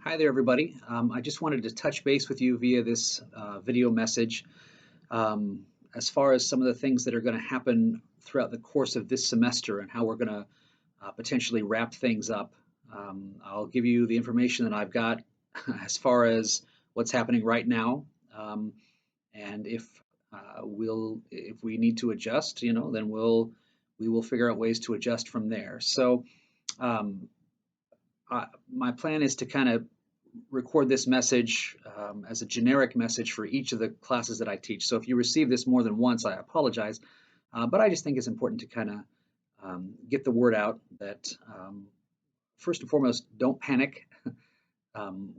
Hi there, everybody. I just wanted to touch base with you via this video message um, as far as some of the things that are going to happen throughout the course of this semester and how we're going to potentially wrap things up. I'll give you the information that I've got as far as what's happening right now, um, and if we need to adjust, then we will figure out ways to adjust from there. So. Um, my plan is to kind of record this message as a generic message for each of the classes that I teach. So if you receive this more than once, I apologize. But I just think it's important to kind of get the word out that first and foremost, don't panic.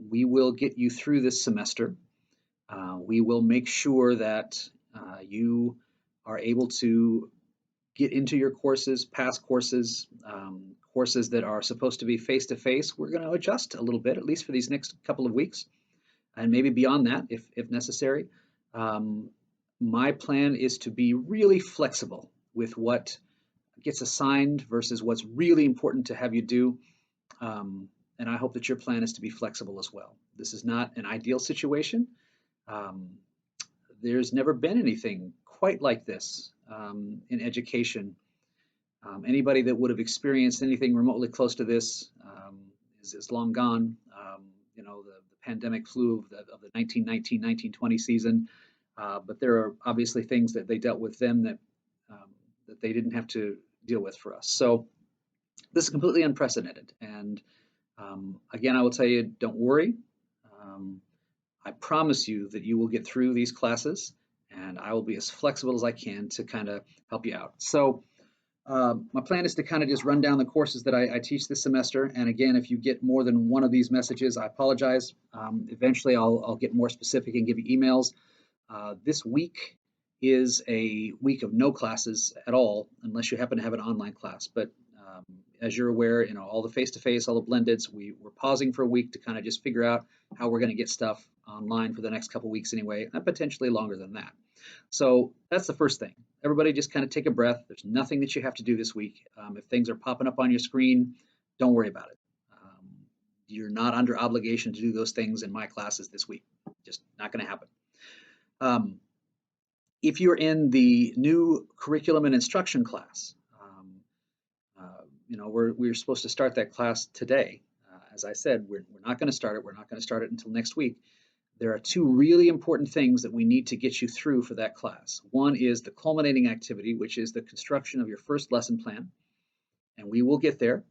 We will get you through this semester. We will make sure that you are able to get into your courses, pass courses, courses that are supposed to be face-to-face. We're going to adjust a little bit, at least for these next couple of weeks, and maybe beyond that if necessary. Um, my plan is to be really flexible with what gets assigned versus what's really important to have you do. And I hope that your plan is to be flexible as well. This is not an ideal situation. Um, there's never been anything quite like this in education. Anybody that would have experienced anything remotely close to this is long gone. The pandemic flu of the 1919-1920 season, but there are obviously things that they dealt with then that they didn't have to deal with for us. So this is completely unprecedented. And again, I will tell you, don't worry. Um, I promise you that you will get through these classes, and I will be as flexible as I can to kind of help you out. So my plan is to kind of just run down the courses that I teach this semester. And again, if you get more than one of these messages, I apologize. Eventually, I'll get more specific and give you emails. This week is a week of no classes at all, unless you happen to have an online class. But as you're aware, all the face-to-face, all the blendeds, we're pausing for a week to kind of just figure out how we're going to get stuff online for the next couple weeks anyway, and potentially longer than that. So that's the first thing. Everybody just kind of take a breath. There's nothing that you have to do this week. If things are popping up on your screen, don't worry about it. You're not under obligation to do those things in my classes this week. Just not going to happen. If you're in the new curriculum and instruction class, we're supposed to start that class today. As I said, we're not going to start it. We're not going to start it until next week. There are two really important things that we need to get you through for that class. One is the culminating activity, which is the construction of your first lesson plan, and we will get there.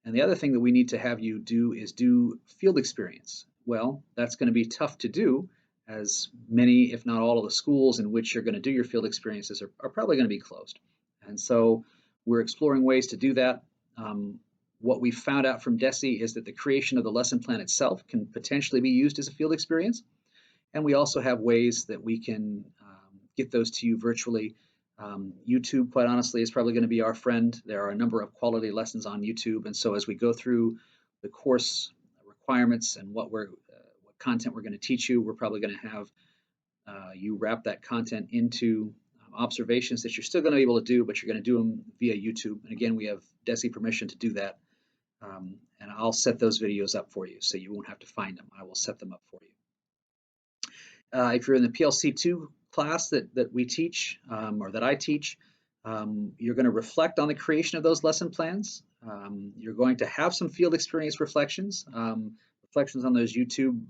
And the other thing that we need to have you do is do field experience. Well, that's going to be tough to do, as many, if not all, of the schools in which you're going to do your field experiences are probably going to be closed. And so we're exploring ways to do that. What we found out from DESE is that the creation of the lesson plan itself can potentially be used as a field experience. And we also have ways that we can get those to you virtually. YouTube, quite honestly, is probably going to be our friend. There are a number of quality lessons on YouTube. And so as we go through the course requirements and what content we're going to teach you, we're probably going to have you wrap that content into observations that you're still going to be able to do, but you're going to do them via YouTube. And again, we have DESE permission to do that. And I'll set those videos up for you, so you won't have to find them. I will set them up for you. If you're in the PLC2 class that we teach, or that I teach, you're going to reflect on the creation of those lesson plans. You're going to have some field experience reflections, reflections on those YouTube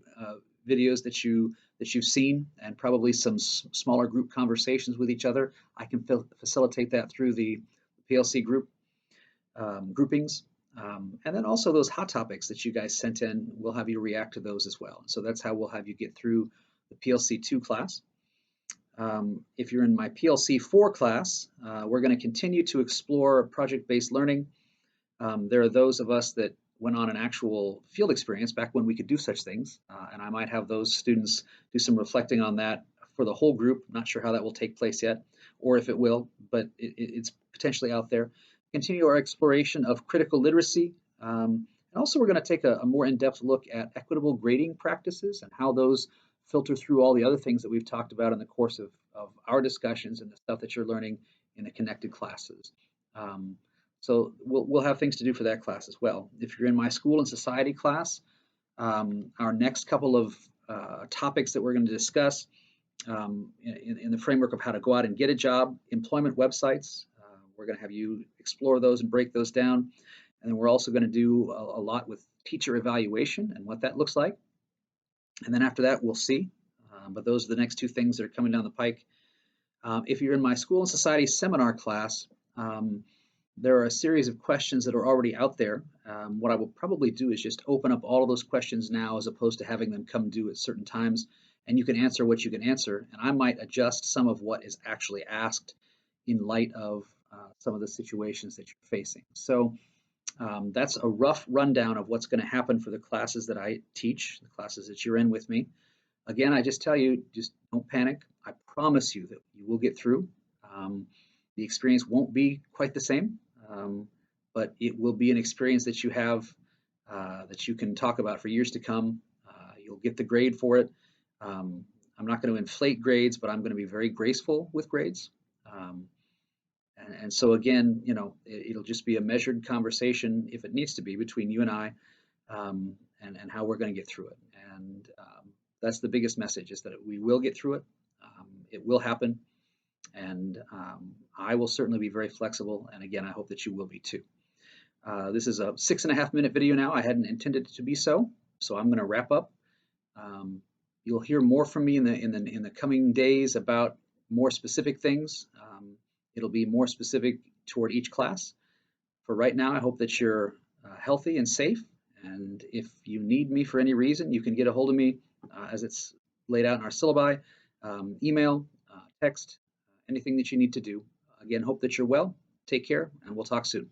videos that you've seen, and probably some smaller group conversations with each other. I can facilitate that through the PLC group groupings. And then also those hot topics that you guys sent in, we'll have you react to those as well. So that's how we'll have you get through the PLC2 class. If you're in my PLC4 class, we're going to continue to explore project-based learning. There are those of us that went on an actual field experience back when we could do such things, and I might have those students do some reflecting on that for the whole group. I'm not sure how that will take place yet, or if it will, but it's potentially out there. Continue our exploration of critical literacy. And also we're going to take a more in-depth look at equitable grading practices and how those filter through all the other things that we've talked about in the course of our discussions and the stuff that you're learning in the connected classes. So we'll have things to do for that class as well. If you're in my school and society class, Our next couple of topics that we're going to discuss in the framework of how to go out and get a job, employment websites. We're going to have you explore those and break those down. And then we're also going to do a lot with teacher evaluation and what that looks like. And then after that, we'll see. But those are the next two things that are coming down the pike. If you're in my School and Society seminar class, there are a series of questions that are already out there. What I will probably do is just open up all of those questions now as opposed to having them come due at certain times, and you can answer what you can answer, and I might adjust some of what is actually asked in light of some of the situations that you're facing. So that's a rough rundown of what's going to happen for the classes that I teach, the classes that you're in with me. Again, I just tell you, just don't panic. I promise you that you will get through. The experience won't be quite the same, but it will be an experience that you have that you can talk about for years to come. You'll get the grade for it. I'm not going to inflate grades, but I'm going to be very graceful with grades. And so again, it'll just be a measured conversation, if it needs to be, between you and I, and how we're going to get through it. And that's the biggest message, is that we will get through it. It will happen. And I will certainly be very flexible. And again, I hope that you will be too. This is a 6.5-minute video now. I hadn't intended it to be so. So I'm going to wrap up. You'll hear more from me in the coming days about more specific things. It'll be more specific toward each class. For right now, I hope that you're healthy and safe. And if you need me for any reason, you can get a hold of me as it's laid out in our syllabi, email, text, anything that you need to do. Again, hope that you're well. Take care, and we'll talk soon.